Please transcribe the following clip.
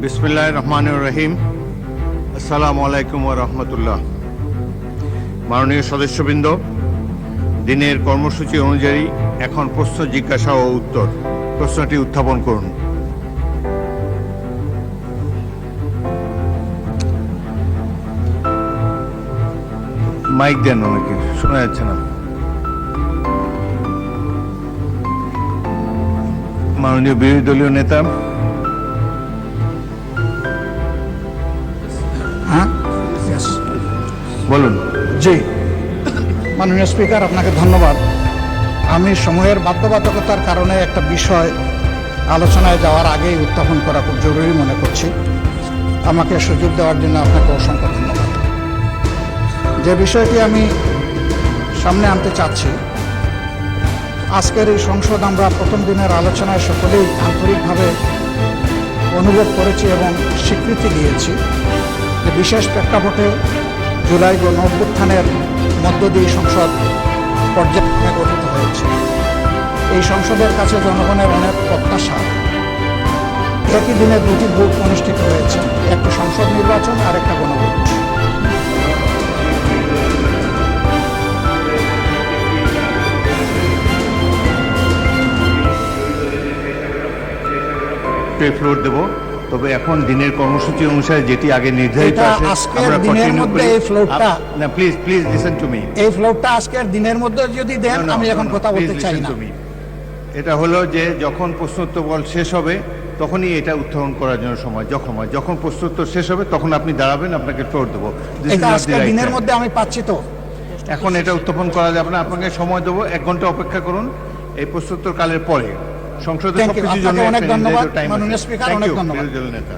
বিসমিল্লাহির রহমানির রহিম। আসসালামু আলাইকুম ওয়া রাহমাতুল্লাহ। মাননীয় সদস্যবৃন্দ, দিনের কর্মসূচি অনুযায়ী এখন প্রশ্ন জিজ্ঞাসা ও উত্তর। প্রশ্নটি উত্থাপন করুন। মাইক দেন, অনেকে শোনা যাচ্ছে না। মাননীয় বিরোধী দলীয় নেতা। বলুন। জি, মাননীয় স্পিকার, আপনাকে ধন্যবাদ। আমি সময়ের বাধ্যবাধকতার কারণে একটা বিষয় আলোচনায় যাওয়ার আগেই উত্থাপন করা খুব জরুরি মনে করছি। আমাকে সুযোগ দেওয়ার জন্য আপনাকে অসংখ্য ধন্যবাদ। যে বিষয়টি আমি সামনে আনতে চাচ্ছি, আজকের এই সংসদ আমরা প্রথম দিনের আলোচনায় সকলেই আন্তরিকভাবে অনুভব করেছি এবং স্বীকৃতি দিয়েছি যে বিশেষ প্রেক্ষাপটে জুলাই গণঅভ্যুত্থানের মধ্য দিয়ে সংসদ পর্যায়ক্রমে গঠিত হয়েছে। এই সংসদের কাছে জনগণের অনেক প্রত্যাশা। একই দিনে দুটি ভোট অনুষ্ঠিত হয়েছে, একটি সংসদ নির্বাচন আর একটা গণভোট। ফ্লোর দেব, তবে এখন দিনের কর্মসূচি অনুসারে যেটি আগে নির্ধারিত আছে আজকের দিনের মধ্যে এই ফ্লোরটা, না প্লিজ লিসেন টু মি। এই ফ্লোরটা আজকের দিনের মধ্যে যদি দেন, আমি এখন কথা বলতে চাই না। এটা হলো যে যখন প্রশ্নোত্তর শেষ হবে তখনই এটা উত্থাপন করার জন্য সময়। যখন প্রশ্নোত্তর শেষ হবে তখন আপনি দাঁড়াবেন, আপনাকে ফ্লোর দেবো। এটা আজকের দিনের মধ্যে আমি পাচ্ছি তো। এখন এটা উত্থাপন করা যাবে না, আপনাকে সময় দেবো, 1 ঘন্টা অপেক্ষা করুন এই প্রশ্নোত্তর কালের পরে। সংসদে সবকিছুর জন্য অনেক ধন্যবাদ মাননীয় স্পিকার, অনেক ধন্যবাদ। নেতা।